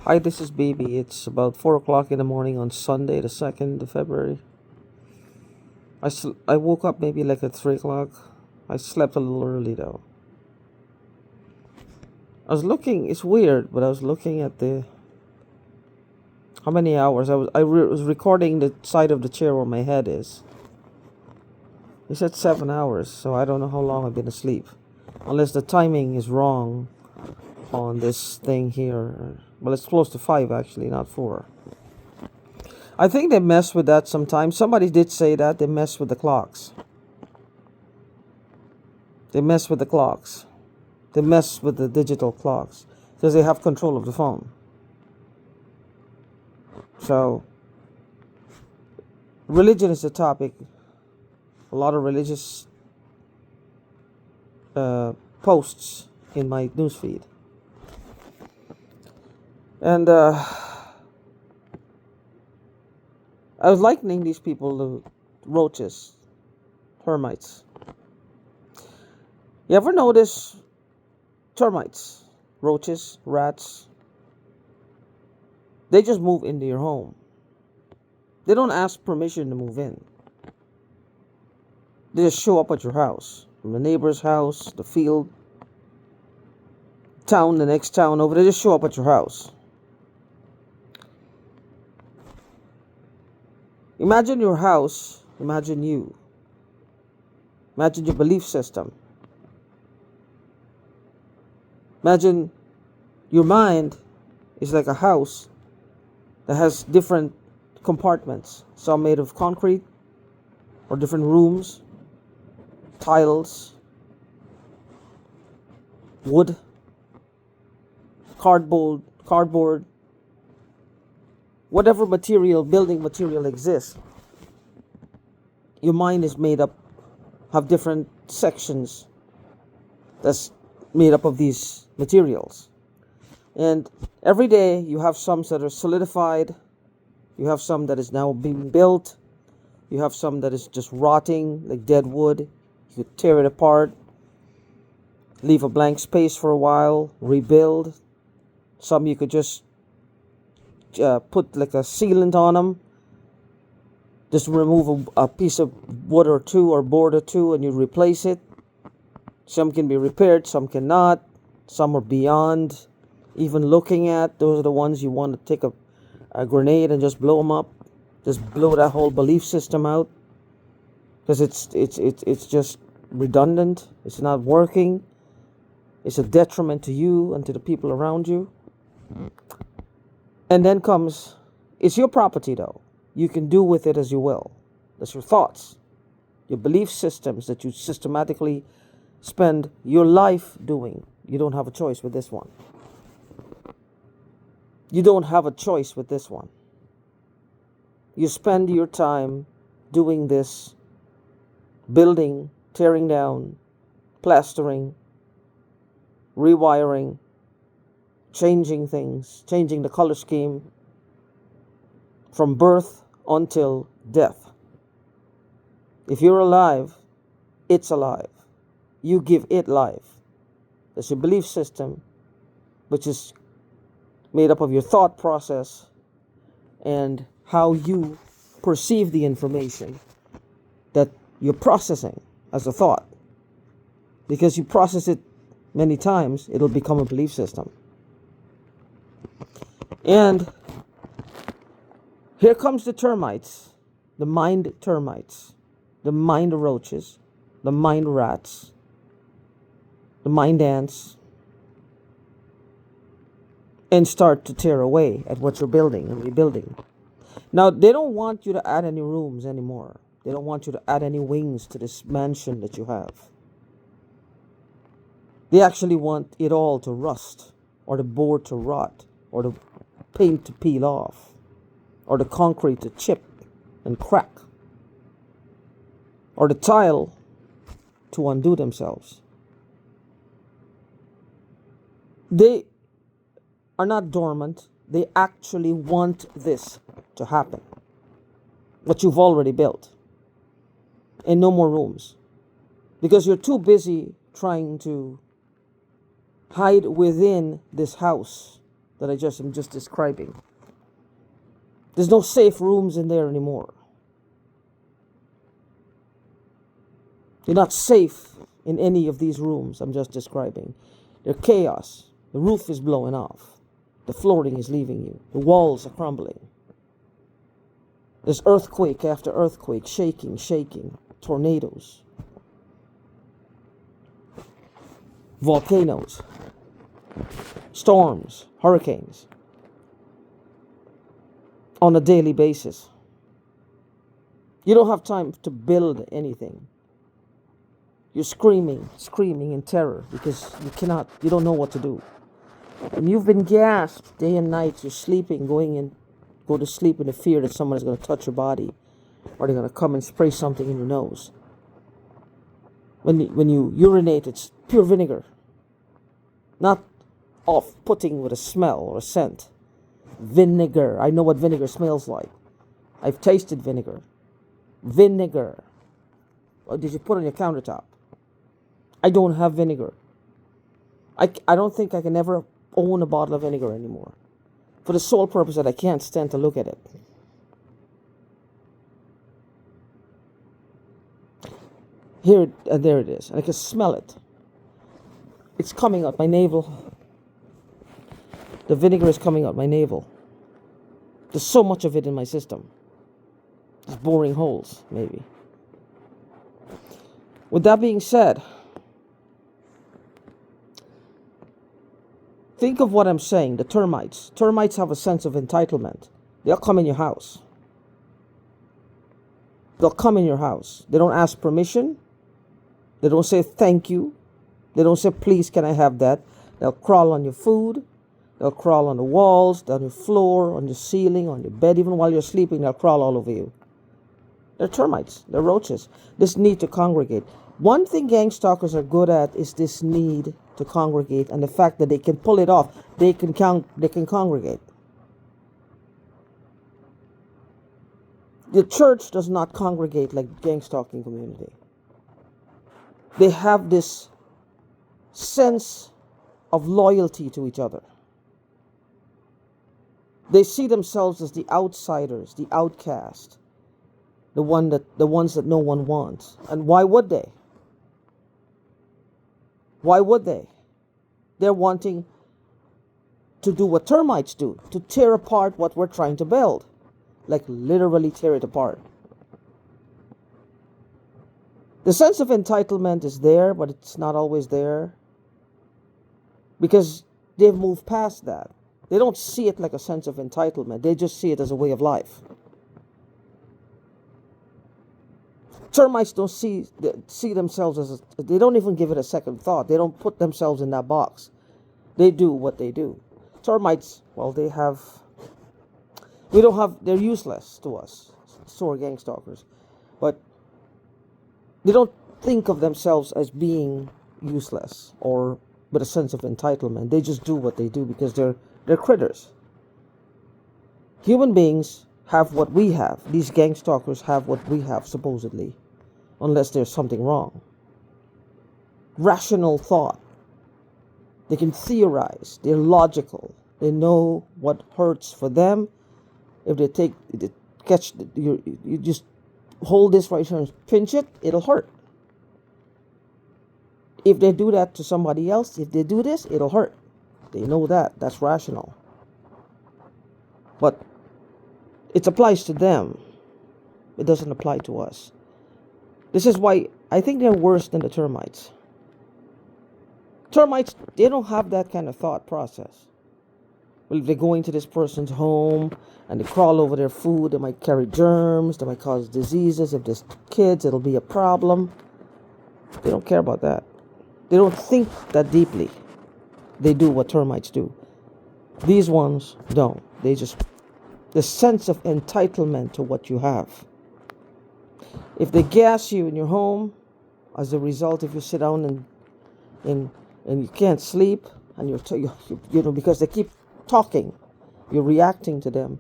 Hi, this is Baby. It's about 4 o'clock in the morning on Sunday, the 2nd of February. I woke up maybe like at 3 o'clock. I slept a little early though. I was looking, it's weird, but I was looking at how many hours. I was recording the side of the chair where my head is. It said 7 hours, so I don't know how long I've been asleep. Unless the timing is wrong on this thing here. Well, it's close to 5 actually, not 4. I think they mess with that sometimes. Somebody did say that they mess with the clocks. They mess with the clocks. They mess with the digital clocks because they have control of the phone. So, religion is the topic. A lot of religious posts in my newsfeed. And I was likening these people to roaches, termites. You ever notice termites, roaches, rats? They just move into your home. They don't ask permission to move in. They just show up at your house, from the neighbor's house, the field, town, the next town over. They just show up at your house. Imagine your house, imagine you. Imagine your belief system. Imagine your mind is like a house that has different compartments, some made of concrete or different rooms, tiles, wood, cardboard, whatever material, building material exists. Your mind is made up, have different sections that's made up of these materials. And every day you have some that are solidified, you have some that is now being built, you have some that is just rotting like dead wood. You could tear it apart, leave a blank space for a while, rebuild. Some you could just put like a sealant on them, just remove a piece of wood or two or board or two and you replace it. Some can be repaired, some cannot. Some are beyond even looking at. Those are the ones you want to take a grenade and just blow them up. Just blow that whole belief system out. Because it's just redundant. It's not working. It's a detriment to you and to the people around you. And then comes, it's your property though. You can do with it as you will. That's your thoughts. Your belief systems that you systematically spend your life doing. You don't have a choice with this one. You don't have a choice with this one. You spend your time doing this, building, tearing down, plastering, rewiring, changing things, changing the color scheme from birth until death. If you're alive, it's alive. You give it life. That's your belief system, which is made up of your thought process and how you perceive the information that you're processing as a thought. Because you process it many times, it'll become a belief system. And here comes the termites, the mind termites, the mind roaches, the mind rats, the mind ants, and start to tear away at what you're building and rebuilding. Now, they don't want you to add any rooms anymore. They don't want you to add any wings to this mansion that you have. They actually want it all to rust, or the board to rot, or the paint to peel off, or the concrete to chip and crack, or the tile to undo themselves. They are not dormant. They actually want this to happen. What you've already built. And no more rooms. Because you're too busy trying to hide within this house that I'm just describing. There's no safe rooms in there anymore. You're not safe in any of these rooms I'm just describing. They're chaos. The roof is blowing off. The flooring is leaving you. The walls are crumbling. There's earthquake after earthquake, shaking, tornadoes, volcanoes, storms, hurricanes on a daily basis. You don't have time to build anything. You're screaming in terror because you don't know what to do. And you've been gasped day and night. You're sleeping, go to sleep in the fear that someone is going to touch your body, or they're going to come and spray something in your nose. When you urinate, it's pure vinegar, not off-putting with a smell or a scent. Vinegar. I know what vinegar smells like. I've tasted vinegar. Vinegar. Or did you put it on your countertop? I don't have vinegar. I don't think I can ever own a bottle of vinegar anymore, for the sole purpose that I can't stand to look at it. Here and there it is, and I can smell it. It's coming out my navel. The vinegar is coming out my navel. There's so much of it in my system. It's boring holes, maybe. With that being said, think of what I'm saying. The termites. Termites have a sense of entitlement. They'll come in your house. They'll come in your house. They don't ask permission. They don't say thank you. They don't say, please, can I have that? They'll crawl on your food. They'll crawl on the walls, down your floor, on your ceiling, on your bed. Even while you're sleeping, they'll crawl all over you. They're termites. They're roaches. This need to congregate. One thing gangstalkers are good at is this need to congregate, and the fact that they can pull it off. They can congregate. The church does not congregate like gangstalking community. They have this sense of loyalty to each other. They see themselves as the outsiders, the outcast, the ones that no one wants. And why would they? Why would they? They're wanting to do what termites do, to tear apart what we're trying to build. Like literally tear it apart. The sense of entitlement is there, but it's not always there. Because they've moved past that. They don't see it like a sense of entitlement. They just see it as a way of life. Termites don't see themselves as they don't even give it a second thought. They don't put themselves in that box. They do what they do. Termites, well, they're useless to us, to our gangstalkers. But they don't think of themselves as being useless or with a sense of entitlement. They just do what they do because they're critters. Human beings have what we have. These gangstalkers have what we have, supposedly, unless there's something wrong. Rational thought. They can theorize. They're logical. They know what hurts for them. If they you just hold this right here and pinch it, it'll hurt. If they do that to somebody else, if they do this, it'll hurt. They know that. That's rational. But it applies to them. It doesn't apply to us. This is why I think they're worse than the termites. Termites, they don't have that kind of thought process. Well, if they go into this person's home and they crawl over their food, they might carry germs, they might cause diseases. If there's kids, it'll be a problem. They don't care about that. They don't think that deeply. They do what termites do. These ones don't. They just, the sense of entitlement to what you have. If they gas you in your home, as a result, if you sit down and you can't sleep, and because they keep talking, you're reacting to them.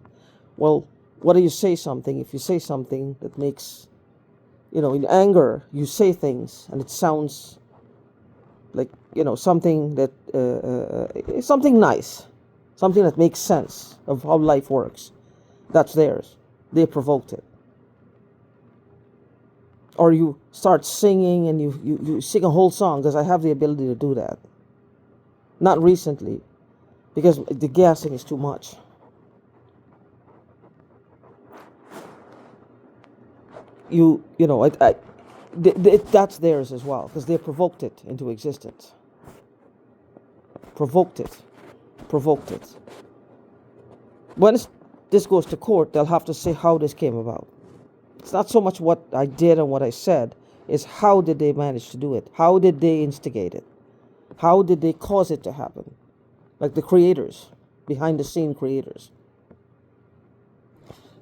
Well, what do you say something? If you say something that makes, in anger, you say things, and it sounds like, something that, something nice, something that makes sense of how life works. That's theirs. They provoked it. Or you start singing and you sing a whole song, because I have the ability to do that. Not recently, because the gassing is too much. That's theirs as well, because they provoked it into existence. Provoked it. When this goes to court, they'll have to say how this came about. It's not so much what I did and what I said, it's how did they manage to do it? How did they instigate it? How did they cause it to happen? Like the creators, behind the scene creators.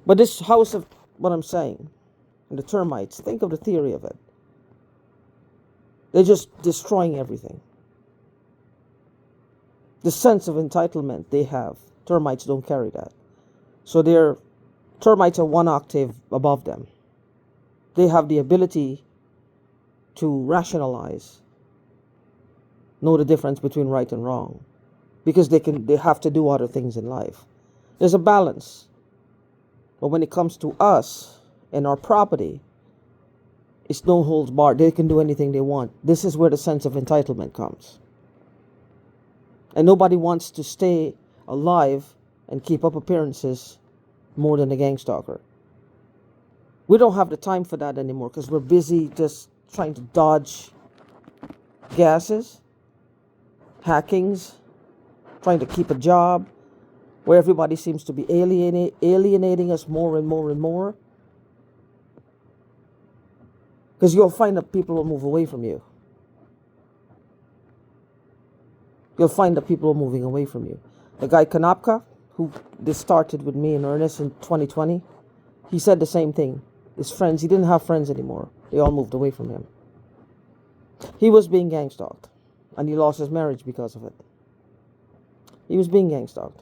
But this house of what I'm saying, the termites, think of the theory of it. They're just destroying everything. The sense of entitlement they have, termites don't carry that. So termites are one octave above them. They have the ability to rationalize, know the difference between right and wrong, because they have to do other things in life. There's a balance. But when it comes to us and our property, it's no holds barred. They can do anything they want. This is where the sense of entitlement comes. And nobody wants to stay alive and keep up appearances more than a gangstalker. We don't have the time for that anymore, because we're busy just trying to dodge gases, hackings, trying to keep a job, where everybody seems to be alienating us more and more and more. Because you'll find that people will move away from you. You'll find that people are moving away from you. The guy Kanapka, who this started with me in earnest in 2020, he said the same thing. His friends, he didn't have friends anymore. They all moved away from him. He was being gangstalked, and he lost his marriage because of it. He was being gangstalked.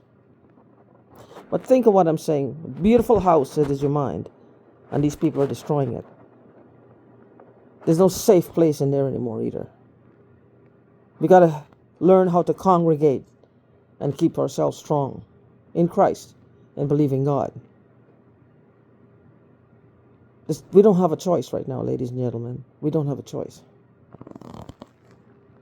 But think of what I'm saying. A beautiful house that is your mind, and these people are destroying it. There's no safe place in there anymore either. We got to learn how to congregate and keep ourselves strong in Christ and believe in God. We don't have a choice right now, ladies and gentlemen. We don't have a choice.